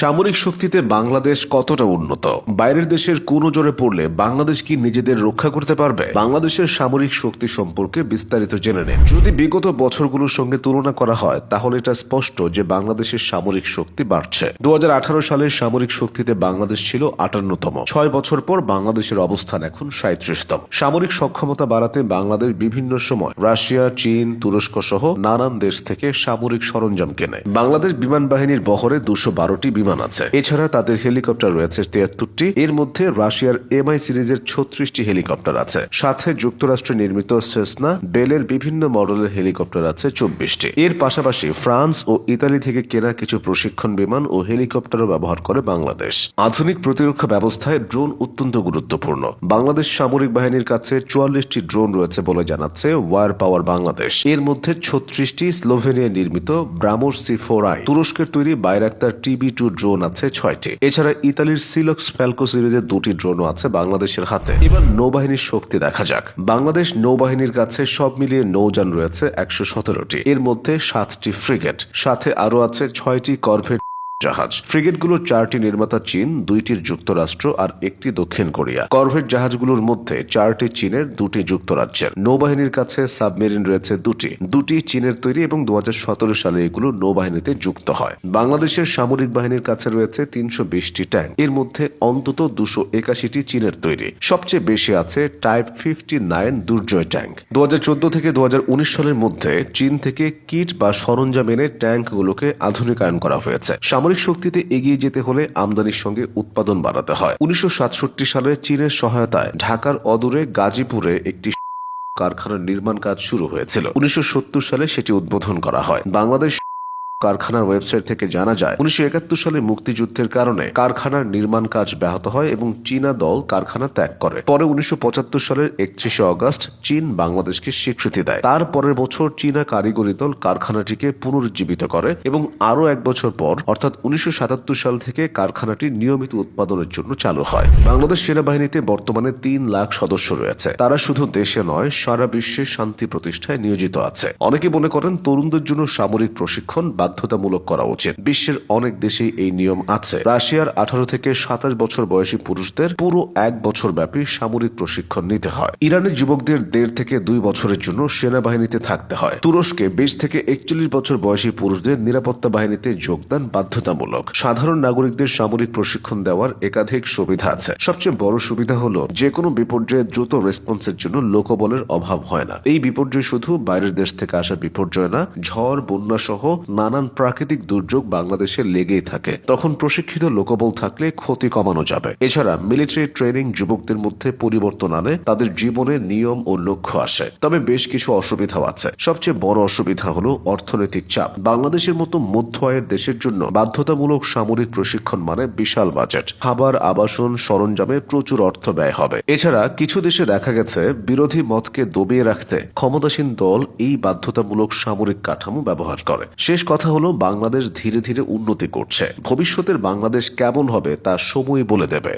সামরিক শক্তিতে বাংলাদেশ কতটা উন্নত? বাইরের দেশের কোন জোরে পড়লে বাংলাদেশ কি নিজেদের রক্ষা করতে পারবে? বাংলাদেশের সামরিক শক্তি সম্পর্কে বিস্তারিত জেনে নিন। যদি বিগত বছরগুলোর সঙ্গে তুলনা করা হয় তাহলে এটা স্পষ্ট যে বাংলাদেশের সামরিক শক্তি বাড়ছে। 2018 সালের সামরিক শক্তিতে বাংলাদেশ ছিল 58তম। 6 বছর পর বাংলাদেশের অবস্থান এখন 37তম। সামরিক সক্ষমতা বাড়াতে বাংলাদেশ বিভিন্ন সময় রাশিয়া, চীন, তুরস্ক সহ নানান দেশ থেকে সামরিক সরঞ্জাম কেনে। বাংলাদেশ বিমান বাহিনীর বহরে 212টি বিমান আছে। এছাড়া তাদের হেলিকপ্টার রয়েছে 73টি। এর মধ্যে রাশিয়ার এমআই সিরিজের 36টি হেলিকপ্টার আছে। সাথে যুক্তরাষ্ট্রে নির্মিত সেসনা, বেলের বিভিন্ন মডেলের হেলিকপ্টার আছে 24টি। এর পাশাপাশি ফ্রান্স ও ইতালি থেকে কেনা কিছু প্রশিক্ষণ বিমান ও হেলিকপ্টারও ব্যবহার করে বাংলাদেশ। আধুনিক প্রতিরক্ষা ব্যবস্থায় ড্রোন অত্যন্ত গুরুত্বপূর্ণ। বাংলাদেশ সামরিক বাহিনীর কাছে 44টি ড্রোন রয়েছে বলে জানাচ্ছে ওয়ার পাওয়ার বাংলাদেশ। এর মধ্যে 36টি স্লোভেনিয়া নির্মিত ব্রামোস C4I, তুরস্কের তৈরি বাইরাক্তার TB2 ড্রোন আছে 6টি। এছাড়া ইতালির সিলক্স ফ্যালকো সিরিজের 2টি ড্রোনও আছে বাংলাদেশের হাতে। এবার নৌবাহিনীর শক্তি দেখা যাক। বাংলাদেশ নৌবাহিনীর কাছে সব মিলিয়ে নৌযান রয়েছে 117টি। এর মধ্যে 7টি ফ্রিগেট, সাথে আরও আছে 6টি করভেট জাহাজ। ফ্রিগেটগুলোর 4টি নির্মাতা চীন, 2টির যুক্তরাষ্ট্র আর 1টি দক্ষিণ কোরিয়া। করভেট জাহাজগুলোর মধ্যে 4টি চীনের, 2টি যুক্তরাজ্যের। নৌবাহিনীর কাছে সাবমেরিন রয়েছে 2টি চীনের তৈরি এবং 2017 সালে এগুলো নৌবাহিনীতে যুক্ত হয়। বাংলাদেশের সামরিক বাহিনীর কাছে রয়েছে 320টি ট্যাঙ্ক। এর মধ্যে অন্তত 281টি চীনের তৈরি। সবচেয়ে বেশি আছে টাইপ 59 দুর্জয় ট্যাঙ্ক। 2014 থেকে 2019 সালের মধ্যে চীন থেকে কিট বা সরঞ্জাম এনে ট্যাঙ্কগুলোকে আধুনিকায়ন করা হয়েছে। সামরিক শক্তিতে এগিয়ে যেতে হলে আমদানির সঙ্গে উৎপাদন বাড়াতে হয়। 1967 সালে চীনের সহায়তায় ঢাকার অদূরে গাজীপুরে একটি কারখানার নির্মাণ কাজ শুরু হয়েছিল। 1970 সালে সেটি উদ্বোধন করা হয়। বাংলাদেশ কারখানার ওয়েবসাইট থেকে জানা যায় 1971 সালে মুক্তিযুদ্ধের কারণে কারখানার নির্মাণ কাজ ব্যাহত হয় এবং চীনা দল কারখানা ত্যাগ করে। পরে 1975 সালের 31 আগস্ট চীন বাংলাদেশকে স্বীকৃতি দেয়। তার পরের বছর চীনা কারিগরি দল কারখানাটিকে পুনরুজ্জীবিত করে এবং আরও এক বছর পর অর্থাৎ 1977 সাল থেকে কারখানাটি নিয়মিত উৎপাদনের জন্য চালু হয়। বাংলাদেশ সেনাবাহিনীতে বর্তমানে 3 লাখ সদস্য রয়েছে। তারা শুধু দেশে নয়, সারা বিশ্বে শান্তি প্রতিষ্ঠায় নিয়োজিত আছে। অনেকে মনে করেন তরুণদের জন্য সামরিক প্রশিক্ষণ বাধ্যতামূলক করা উচিত। বিশ্বের অনেক দেশেই এই নিয়ম আছে। রাশিয়ার 18 থেকে 27 বছর বয়সী পুরুষদের পুরো 1 বছর ব্যাপী সামরিক প্রশিক্ষণ নিতে হয়। ইরানের যুবকদের 1.5 থেকে 2 বছরের জন্য সেনাবাহিনীতে থাকতে হয়। তুরস্কে 20 থেকে 41 বছর বয়সী পুরুষদের নিরাপত্তা বাহিনীতে যোগদান বাধ্যতামূলক। সাধারণ নাগরিকদের সামরিক প্রশিক্ষণ দেওয়ার একাধিক সুবিধা আছে। সবচেয়ে বড় সুবিধা হলো যে কোনো বিপর্যয়ে দ্রুত রেসপন্সের জন্য লোকবলের অভাব হয় না। এই বিপর্যয় শুধু বাইরের দেশ থেকে আসা বিপর্যয় না, ঝড়, বন্যা সহ নানান প্রাকৃতিক দুর্যোগ বাংলাদেশে লেগেই থাকে। তখন প্রশিক্ষিত লোকবল থাকলে ক্ষতি কমানো যাবে। এছাড়া মিলিটারি ট্রেনিং যুবকদের মধ্যে পরিবর্তন আনে, তাদের জীবনে নিয়ম ও লক্ষ্য আসে। তবে বেশ কিছু অসুবিধাও আছে। সবচেয়ে বড় অসুবিধা হলো অর্থনৈতিক চাপ। বাংলাদেশের মতো মধ্য আয়ের দেশের জন্য বাধ্যতামূলক সামরিক প্রশিক্ষণ মানে বিশাল বাজেট, খাবার, আবাসন, সরঞ্জামে প্রচুর অর্থ ব্যয় হবে। এছাড়া কিছু দেশে দেখা গেছে বিরোধী মতকে দবিয়ে রাখতে ক্ষমতাসীন দল এই বাধ্যতামূলক সামরিক কাঠামো ব্যবহার করে। শেষ কথা হলো বাংলাদেশ ধীরে ধীরে উন্নতি করছে। ভবিষ্যতের বাংলাদেশ কেমন হবে তা সময় বলে দেবে।